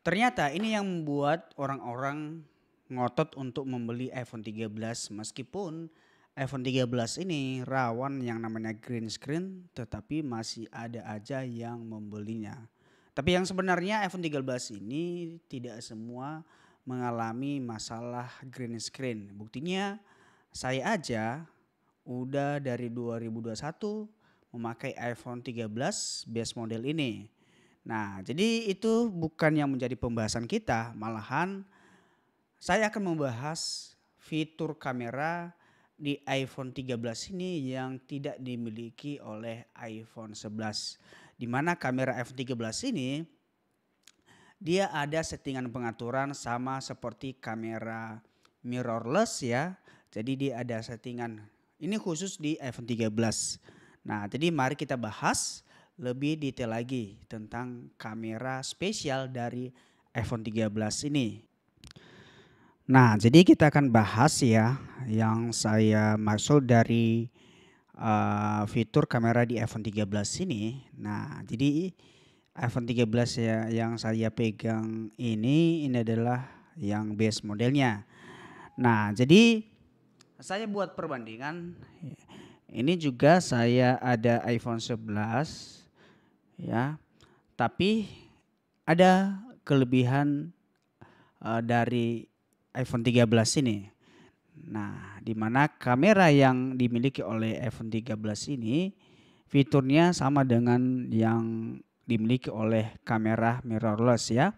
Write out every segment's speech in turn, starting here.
Ternyata ini yang membuat orang-orang ngotot untuk membeli iPhone 13 meskipun iPhone 13 ini rawan yang namanya green screen tetapi masih ada aja yang membelinya. Tapi yang sebenarnya iPhone 13 ini tidak semua mengalami masalah green screen. Buktinya saya aja udah dari 2021 memakai iPhone 13 base model ini. Nah, jadi itu bukan yang menjadi pembahasan kita, malahan saya akan membahas fitur kamera di iPhone 13 ini yang tidak dimiliki oleh iPhone 11. Di mana kamera iPhone 13 ini dia ada settingan pengaturan sama seperti kamera mirrorless ya. Jadi dia ada settingan. Ini khusus di iPhone 13. Nah, jadi mari kita bahas lebih detail lagi tentang kamera spesial dari iPhone 13 ini. Nah, jadi kita akan bahas ya yang saya maksud dari fitur kamera di iPhone 13 ini. Nah, jadi iPhone 13 ya yang saya pegang ini adalah yang base modelnya. Nah, jadi saya buat perbandingan. Ini juga saya ada iPhone 11 ya. Tapi ada kelebihan dari iPhone 13 ini. Nah, di mana kamera yang dimiliki oleh iPhone 13 ini fiturnya sama dengan yang dimiliki oleh kamera mirrorless ya.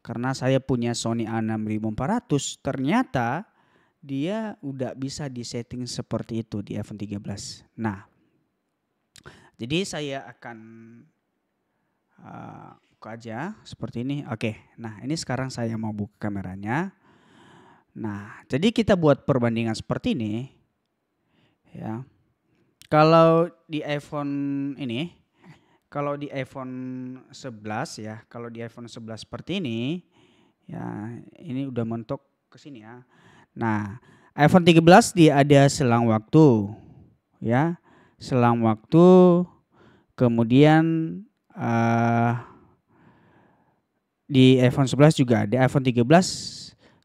Karena saya punya Sony A6400, ternyata dia udah bisa disetting seperti itu di iPhone 13. Nah, jadi saya akan buka aja seperti ini. Oke, nah ini sekarang saya mau buka kameranya. Nah, jadi kita buat perbandingan seperti ini. Ya. Kalau di iPhone ini, kalau di iPhone 11 ya, kalau di iPhone 11 seperti ini, ya ini udah mentok ke sini ya. Nah, iPhone 13 dia ada selang waktu, ya, selang waktu, kemudian di iPhone 11 juga ada, iPhone 13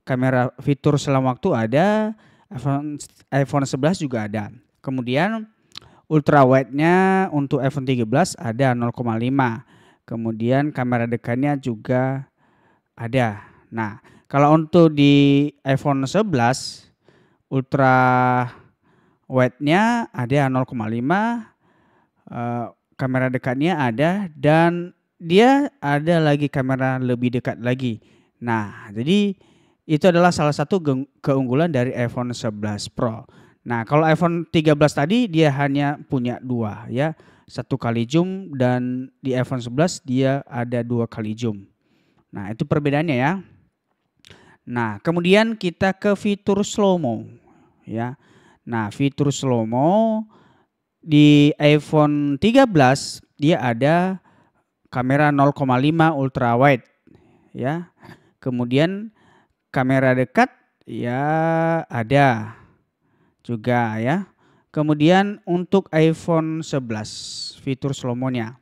kamera fitur selang waktu ada, iPhone 11 juga ada. Kemudian ultra wide-nya untuk iPhone 13 ada 0,5. Kemudian kamera dekatnya juga ada. Nah, kalau untuk di iPhone 11 ultra wide-nya ada 0,5, kamera dekatnya ada dan dia ada lagi kamera lebih dekat lagi. Nah, jadi itu adalah salah satu keunggulan dari iPhone 11 Pro. Nah, kalau iPhone 13 tadi dia hanya punya 2 ya. 1 kali zoom dan di iPhone 11 dia ada 2 kali zoom. Nah, itu perbedaannya ya. Nah, kemudian kita ke fitur slow-mo ya. Nah, fitur slow-mo di iPhone 13 dia ada kamera 0,5 ultra wide ya. Kemudian kamera dekat ya ada juga ya. Kemudian untuk iPhone 11 fitur slow-mo-nya.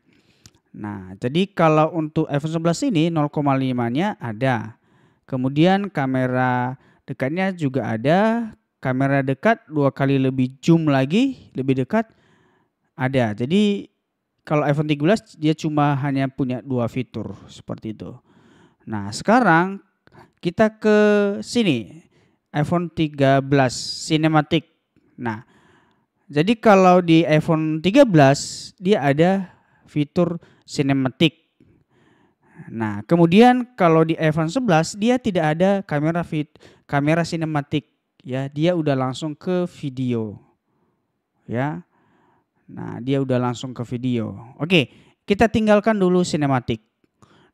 Nah, jadi kalau untuk iPhone 11 ini 0,5-nya ada. Kemudian kamera dekatnya juga ada. Kamera dekat 2 kali lebih zoom lagi, lebih dekat ada. Jadi kalau iPhone 13 dia cuma hanya punya 2 fitur seperti itu. Nah, sekarang kita ke sini. iPhone 13 Cinematic. Nah, jadi kalau di iPhone 13 dia ada fitur Cinematic. Nah, kemudian kalau di iPhone 11 dia tidak ada kamera Cinematic ya, dia udah langsung ke video. Ya. Nah, dia udah langsung ke video. Oke, kita tinggalkan dulu Cinematic.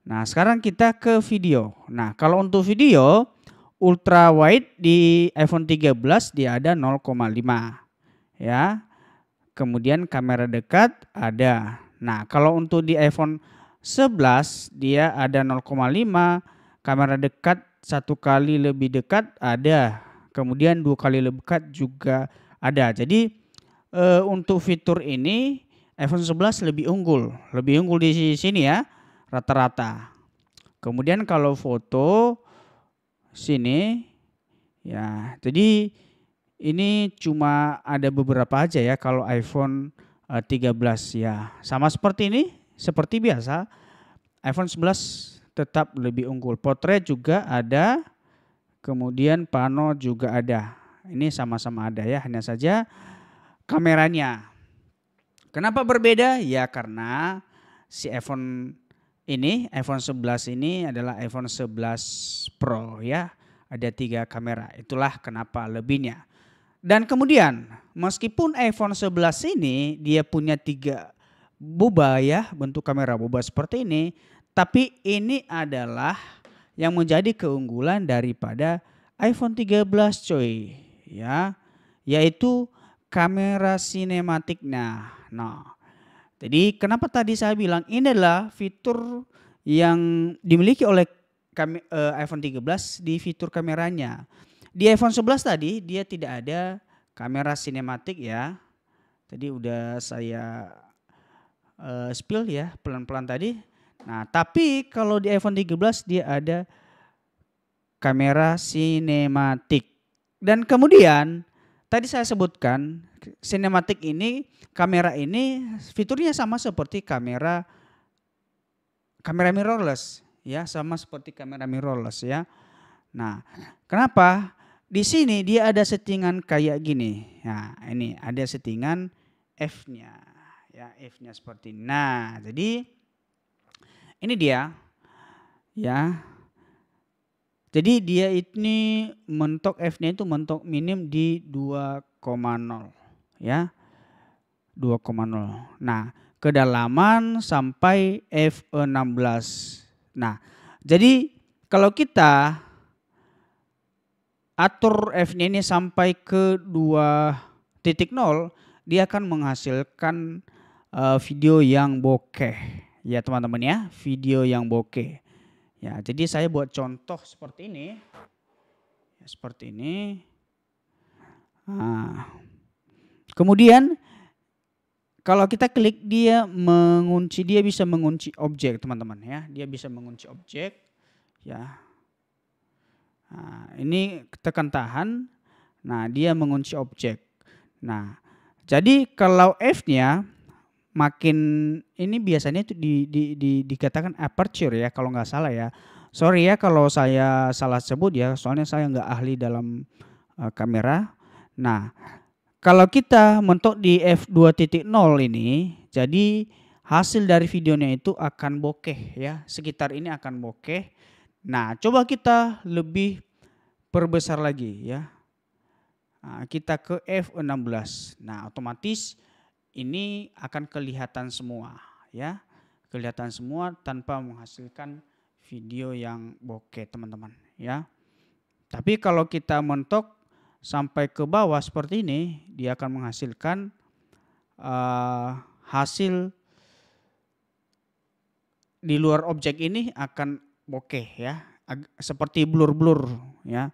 Nah, sekarang kita ke video. Nah, kalau untuk video ultra wide di iPhone 13 dia ada 0,5 ya. Kemudian kamera dekat ada. Nah, kalau untuk di iPhone 11 dia ada 0,5, kamera dekat 1 kali lebih dekat ada. Kemudian 2 kali lebih dekat juga ada. Jadi untuk fitur ini iPhone 11 lebih unggul di sini ya rata-rata. Kemudian kalau foto sini ya. Jadi ini cuma ada beberapa aja ya kalau iPhone 13 ya. Sama seperti ini, seperti biasa iPhone 11 tetap lebih unggul. Potret juga ada, kemudian pano juga ada. Ini sama-sama ada ya, hanya saja kameranya. Kenapa berbeda? Ya karena si iPhone 11 ini adalah iPhone 11 Pro ya. Ada 3 kamera, itulah kenapa lebihnya. Dan kemudian meskipun iPhone 11 ini dia punya 3 boba ya, bentuk kamera boba seperti ini. Tapi ini adalah yang menjadi keunggulan daripada iPhone 13 coy ya. Yaitu kamera sinematiknya. Nah, jadi kenapa tadi saya bilang ini adalah fitur yang dimiliki oleh iPhone 13 di fitur kameranya. Di iPhone 11 tadi dia tidak ada kamera sinematik ya. Tadi udah saya spill ya pelan-pelan tadi. Nah, tapi kalau di iPhone 13 dia ada kamera sinematik. Dan kemudian tadi saya sebutkan sinematik ini, kamera ini fiturnya sama seperti kamera mirrorless ya, sama seperti kamera mirrorless ya. Nah, kenapa? Di sini dia ada settingan kayak gini. Nah, ini ada settingan F-nya. Ya, F-nya seperti ini. Nah, jadi ini dia. Ya. Jadi dia ini mentok F-nya itu mentok minim di 2,0 ya. 2,0. Nah, kedalaman sampai f16. Nah, jadi kalau kita atur F-nya ini sampai ke 2.0, dia akan menghasilkan video yang bokeh. Ya teman-teman ya, video yang bokeh. Ya, jadi saya buat contoh seperti ini. Ya, seperti ini. Nah, kemudian kalau kita klik dia bisa mengunci objek teman-teman ya. Dia bisa mengunci objek ya. Nah, ini tekan tahan. Nah, dia mengunci objek. Nah, jadi kalau F-nya makin ini biasanya itu dikatakan aperture ya kalau nggak salah ya. Sorry ya kalau saya salah sebut ya, soalnya saya nggak ahli dalam kamera. Nah, kalau kita mentok di f2.0 ini, jadi hasil dari videonya itu akan bokeh ya, sekitar ini akan bokeh. Nah, coba kita lebih perbesar lagi ya. Nah, kita ke f16. Nah, otomatis ini akan kelihatan semua ya. Kelihatan semua tanpa menghasilkan video yang bokeh teman-teman ya. Tapi kalau kita mentok sampai ke bawah seperti ini, dia akan menghasilkan hasil di luar objek ini akan bokeh ya, seperti blur-blur ya,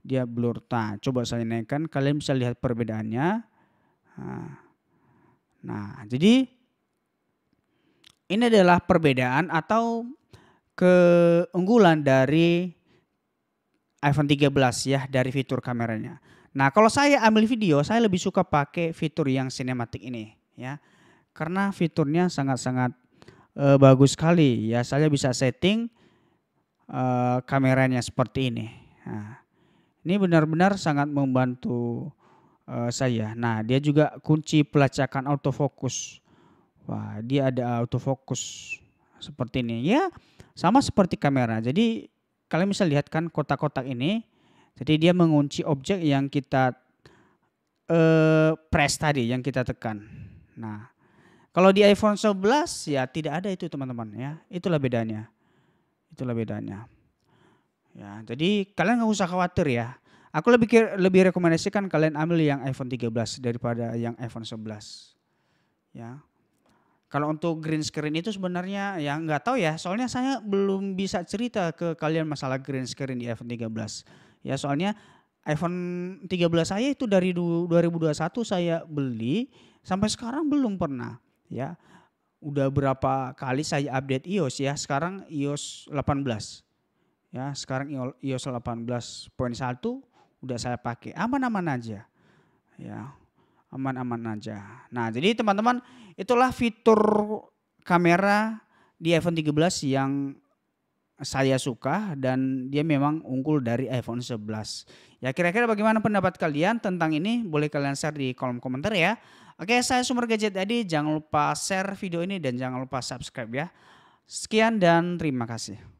dia blur. Nah, coba saya naikkan, kalian bisa lihat perbedaannya. Nah, jadi ini adalah perbedaan atau keunggulan dari iPhone 13 ya, dari fitur kameranya. Nah, kalau saya ambil video, saya lebih suka pakai fitur yang sinematik ini ya, karena fiturnya sangat-sangat bagus sekali ya. Saya bisa setting kameranya seperti ini. Nah, ini benar-benar sangat membantu saya. Nah, dia juga kunci pelacakan autofocus. Wah, dia ada autofocus seperti ini ya, sama seperti kamera. Jadi kalian bisa lihat kan kotak-kotak ini. Jadi dia mengunci objek yang kita press tadi, yang kita tekan. Nah, kalau di iPhone 11 ya tidak ada itu teman-teman ya. Itulah bedanya. Itulah bedanya. Ya, jadi kalian nggak usah khawatir ya. Aku lebih rekomendasikan kalian ambil yang iPhone 13 daripada yang iPhone 11. Ya. Kalau untuk green screen itu sebenarnya ya nggak tahu ya. Soalnya saya belum bisa cerita ke kalian masalah green screen di iPhone 13. Ya, soalnya iPhone 13 saya itu dari 2021 saya beli sampai sekarang belum pernah ya. Udah berapa kali saya update iOS ya, sekarang iOS 18 ya. Sekarang iOS 18.1 udah saya pakai, aman-aman aja ya, aman-aman aja. Nah, jadi teman-teman, itulah fitur kamera di iPhone 13 yang saya suka dan dia memang unggul dari iPhone 11. Ya, kira-kira bagaimana pendapat kalian tentang ini? Boleh kalian share di kolom komentar ya. Oke, saya Sumber Gadget Adi. Jangan lupa share video ini dan jangan lupa subscribe ya. Sekian dan terima kasih.